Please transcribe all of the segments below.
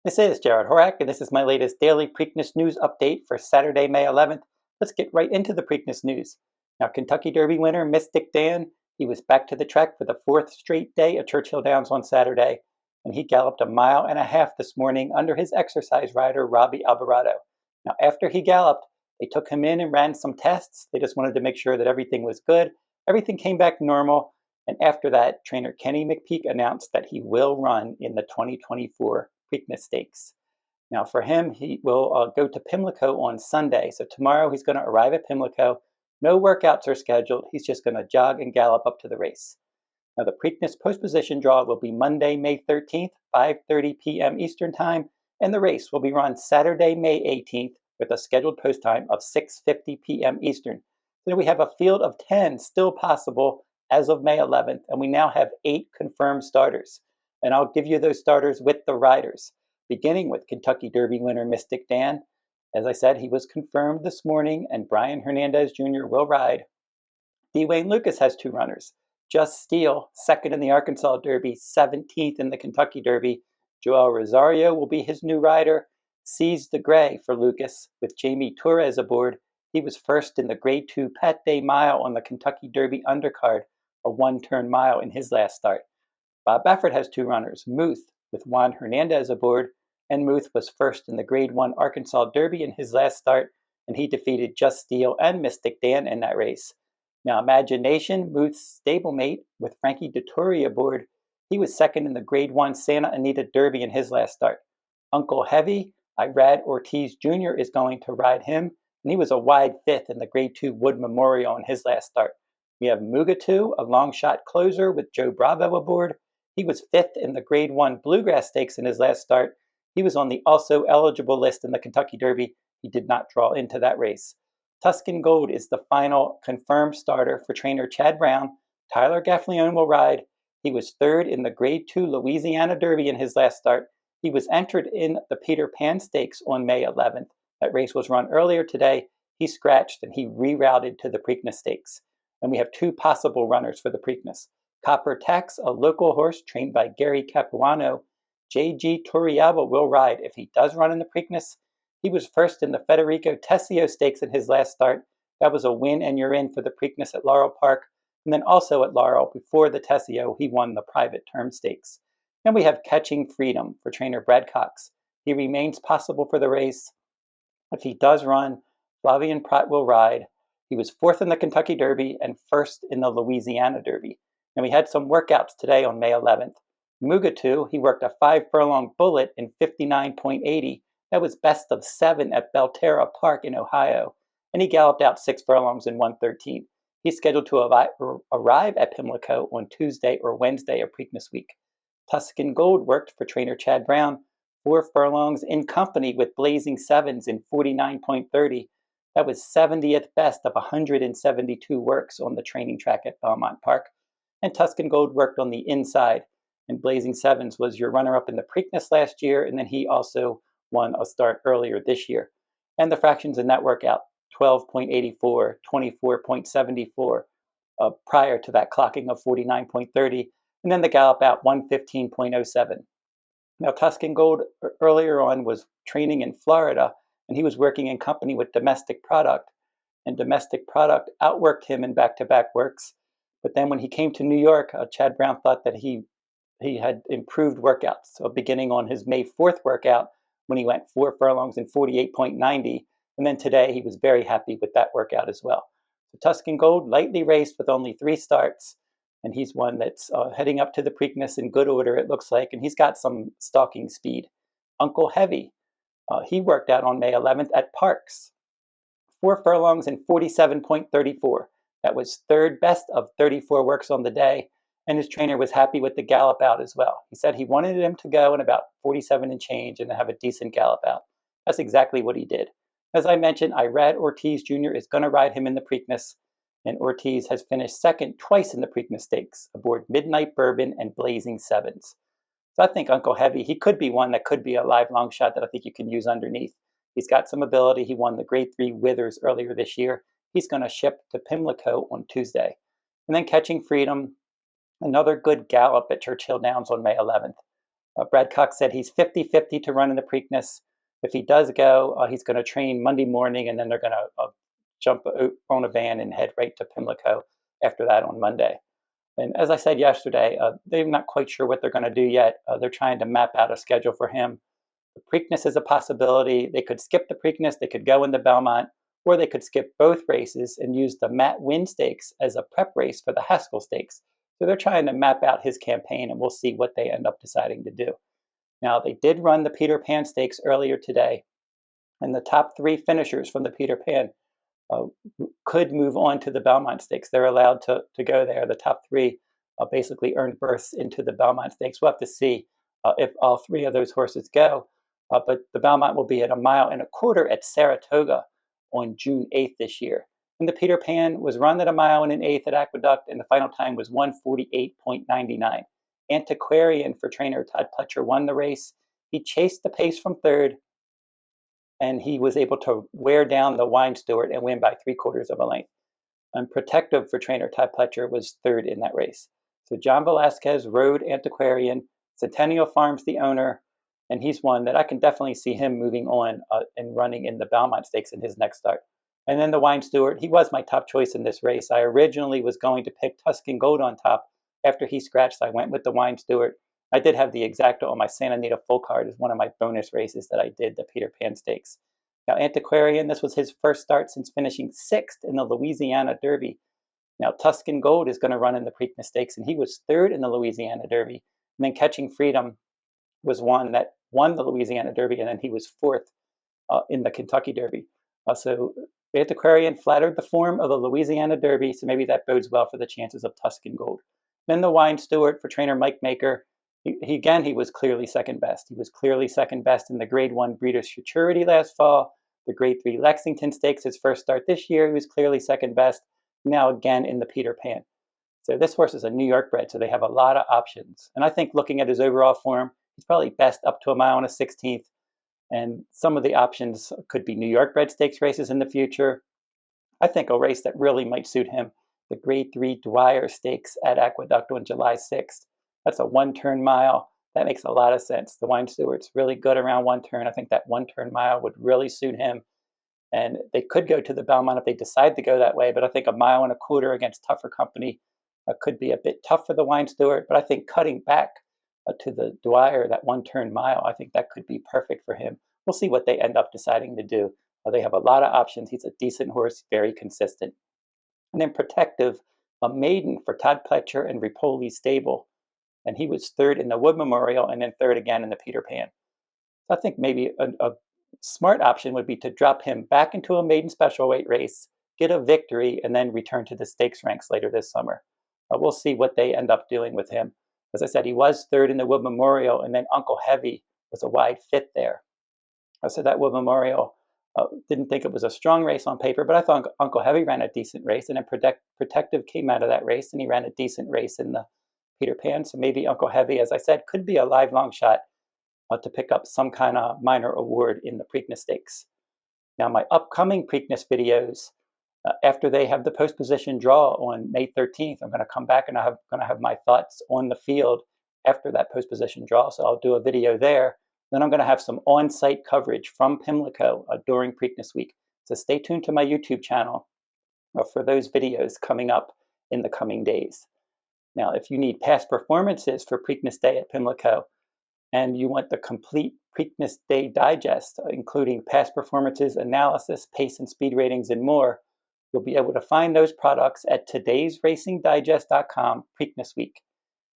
This is Jarrod Horak, and this is my latest daily Preakness news update for Saturday, May 11th. Let's get right into the Preakness news. Now, Kentucky Derby winner Mystik Dan, he was back to the track for the fourth straight day at Churchill Downs on Saturday, and he galloped 1.5 miles this morning under his exercise rider, Robbie Alvarado. Now, after he galloped, they took him in and ran some tests. They just wanted to make sure that everything was good. Everything came back normal, and after that, trainer Kenny McPeak announced that he will run in the 2024 Preakness Stakes. Now for him, he will go to Pimlico on Sunday. So tomorrow he's going to arrive at Pimlico. No workouts are scheduled. He's just going to jog and gallop up to the race. Now the Preakness post-position draw will be Monday, May 13th, 5:30 p.m. Eastern Time, and the race will be run Saturday, May 18th with a scheduled post time of 6:50 p.m. Eastern. So we have a field of 10 still possible as of May 11th, and we now have 8 confirmed starters. And I'll give you those starters with the riders, beginning with Kentucky Derby winner Mystik Dan. As I said, he was confirmed this morning, and Brian Hernandez Jr. will ride. D. Wayne Lukas has 2 runners. Just Steele, 2nd in the Arkansas Derby, 17th in the Kentucky Derby. Joel Rosario will be his new rider. Seize the Gray for Lukas, with Jamie Torres aboard. He was 1st in the Grade 2 Pat Day Mile on the Kentucky Derby undercard, a 1-turn mile in his last start. Bob Baffert has 2 runners, Muth with Juan Hernandez aboard, and Muth was 1st in the Grade 1 Arkansas Derby in his last start, and he defeated Just Steele and Mystik Dan in that race. Now Imagination, Muth's stablemate with Frankie Dettori aboard, he was 2nd in the Grade 1 Santa Anita Derby in his last start. Uncle Heavy, Irad Ortiz Jr. is going to ride him, and he was a wide 5th in the Grade 2 Wood Memorial in his last start. We have Mugatu, a long shot closer with Joe Bravo aboard. He was 5th in the Grade 1 Bluegrass Stakes in his last start. He was on the also eligible list in the Kentucky Derby. He did not draw into that race. Tuscan Gold is the final confirmed starter for trainer Chad Brown. Tyler Gaffalione will ride. He was 3rd in the Grade 2 Louisiana Derby in his last start. He was entered in the Peter Pan Stakes on May 11th. That race was run earlier today. He scratched and he rerouted to the Preakness Stakes. And we have 2 possible runners for the Preakness. Copper Tax, a local horse trained by Gary Capuano. J.G. Torrialba will ride if he does run in the Preakness. He was 1st in the Federico Tessio Stakes in his last start. That was a win and you're in for the Preakness at Laurel Park. And then also at Laurel, before the Tessio, he won the Private Term Stakes. And we have Catching Freedom for trainer Brad Cox. He remains possible for the race. If he does run, Flavian Pratt will ride. He was 4th in the Kentucky Derby and 1st in the Louisiana Derby. And we had some workouts today on May 11th. Mugatu, he worked a 5-furlong bullet in 59.80. That was best of 7 at Belterra Park in Ohio. And he galloped out 6 furlongs in 1:13. He's scheduled to arrive at Pimlico on Tuesday or Wednesday of Preakness week. Tuscan Gold worked for trainer Chad Brown, 4 furlongs in company with Blazing Sevens in 49.30. That was 70th best of 172 works on the training track at Belmont Park. And Tuscan Gold worked on the inside, and Blazing Sevens was your runner-up in the Preakness last year, and then he also won a start earlier this year. And the fractions in that workout, 12.84, 24.74, prior to that clocking of 49.30, and then the gallop out 115.07. Now Tuscan Gold earlier on was training in Florida, and he was working in company with Domestic Product, and Domestic Product outworked him in back-to-back works. But then when he came to New York, Chad Brown thought that he had improved workouts. So beginning on his May 4th workout, when he went 4 furlongs in 48.90, and then today he was very happy with that workout as well. So Tuscan Gold lightly raced with only 3 starts, and he's one that's heading up to the Preakness in good order, it looks like, and he's got some stalking speed. Uncle Heavy, he worked out on May 11th at Parks. 4 furlongs in 47.34. That was 3rd best of 34 works on the day, and his trainer was happy with the gallop out as well. He said he wanted him to go in about 47 and change and have a decent gallop out. That's exactly what he did. As I mentioned, Irad Ortiz Jr. is going to ride him in the Preakness, and Ortiz has finished 2nd twice in the Preakness Stakes, aboard Midnight Bourbon and Blazing Sevens. So I think Uncle Heavy, he could be one that could be a live long shot that I think you can use underneath. He's got some ability. He won the Grade 3 Withers earlier this year. He's going to ship to Pimlico on Tuesday. And then Catching Freedom, another good gallop at Churchill Downs on May 11th. Brad Cox said he's 50-50 to run in the Preakness. If he does go, he's going to train Monday morning, and then they're going to jump on a van and head right to Pimlico after that on Monday. And as I said yesterday, they're not quite sure what they're going to do yet. They're trying to map out a schedule for him. The Preakness is a possibility. They could skip the Preakness, they could go in the Belmont, or they could skip both races and use the Matt Wynn Stakes as a prep race for the Haskell Stakes. So they're trying to map out his campaign, and we'll see what they end up deciding to do. Now, they did run the Peter Pan Stakes earlier today, and the top 3 finishers from the Peter Pan could move on to the Belmont Stakes. They're allowed to go there. The top 3 basically earned berths into the Belmont Stakes. We'll have to see if all 3 of those horses go. But the Belmont will be at 1.25 miles at Saratoga on June 8th this year. And the Peter Pan was run at 1 1/8 at Aqueduct, and the final time was 1:48.99. Antiquarian for trainer Todd Pletcher won the race. He chased the pace from 3rd, and he was able to wear down the Wine Stewart and win by 3/4 of a length. And Protective for trainer Todd Pletcher was 3rd in that race. So John Velasquez rode Antiquarian, Centennial Farms the owner, and he's one that I can definitely see him moving on and running in the Belmont Stakes in his next start. And then the Wine Stewart, he was my top choice in this race. I originally was going to pick Tuscan Gold on top. After he scratched, I went with the Wine Stewart. I did have the Exacta on my Santa Anita full card as one of my bonus races that I did, the Peter Pan Stakes. Now, Antiquarian, this was his first start since finishing 6th in the Louisiana Derby. Now, Tuscan Gold is going to run in the Preakness Stakes, and he was 3rd in the Louisiana Derby. And then Catching Freedom was one that won the Louisiana Derby, and then he was 4th in the Kentucky Derby. So Antiquarian flattered the form of the Louisiana Derby, so maybe that bodes well for the chances of Tuscan Gold. Then the Wine Stewart for trainer Mike Maker. He was clearly second best. He was clearly second best in the Grade 1 Breeders' Futurity last fall. The Grade 3 Lexington Stakes, his first start this year, he was clearly second best. Now again in the Peter Pan. So this horse is a New York bred, so they have a lot of options. And I think looking at his overall form, he's probably best up to 1 1/16. And some of the options could be New York bred stakes races in the future. I think a race that really might suit him, the Grade 3 Dwyer Stakes at Aqueduct on July 6th. That's a 1-turn mile. That makes a lot of sense. The Wine Stewart's really good around 1 turn. I think that 1-turn mile would really suit him. And they could go to the Belmont if they decide to go that way, but I think 1.25 miles against tougher company could be a bit tough for the Wine Stewart. But I think cutting back to the Dwyer, that 1-turn mile, I think that could be perfect for him. We'll see what they end up deciding to do. They have a lot of options. He's a decent horse, very consistent. And then Protective, a maiden for Todd Pletcher and Ripoli's stable. And he was 3rd in the Wood Memorial and then 3rd again in the Peter Pan. So I think maybe a smart option would be to drop him back into a maiden special weight race, get a victory, and then return to the stakes ranks later this summer. We'll see what they end up doing with him. As I said, he was 3rd in the Wood Memorial, and then Uncle Heavy was a wide fit there. So that Wood Memorial, didn't think it was a strong race on paper, but I thought Uncle Heavy ran a decent race, and then Protective came out of that race, and he ran a decent race in the Peter Pan. So maybe Uncle Heavy, as I said, could be a live long shot to pick up some kind of minor award in the Preakness Stakes. Now, my upcoming Preakness videos, after they have the post position draw on May 13th, I'm going to come back and I'm going to have my thoughts on the field after that post position draw. So I'll do a video there. Then I'm going to have some on-site coverage from Pimlico during Preakness week. So stay tuned to my YouTube channel for those videos coming up in the coming days. Now, if you need past performances for Preakness Day at Pimlico, and you want the complete Preakness Day digest, including past performances, analysis, pace and speed ratings, and more, you'll be able to find those products at todaysracingdigest.com Preakness week.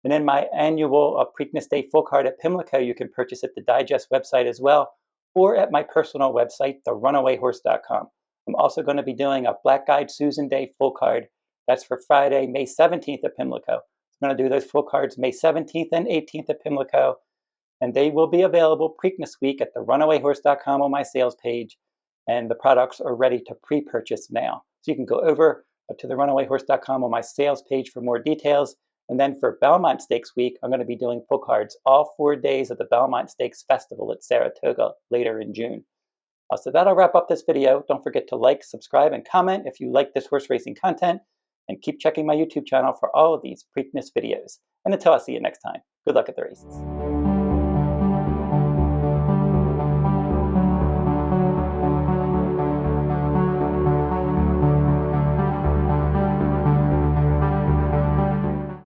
And in my annual Preakness Day full card at Pimlico, you can purchase at the Digest website as well, or at my personal website, therunawayhorse.com. I'm also going to be doing a Black Eyed Susan Day full card. That's for Friday, May 17th at Pimlico. I'm going to do those full cards May 17th and 18th at Pimlico, and they will be available Preakness week at therunawayhorse.com on my sales page, and the products are ready to pre-purchase now. So you can go over to therunawayhorse.com on my sales page for more details. And then for Belmont Stakes week, I'm going to be doing full cards all 4 days of the Belmont Stakes Festival at Saratoga later in June. So that'll wrap up this video. Don't forget to like, subscribe, and comment if you like this horse racing content. And keep checking my YouTube channel for all of these Preakness videos. And until I see you next time, good luck at the races.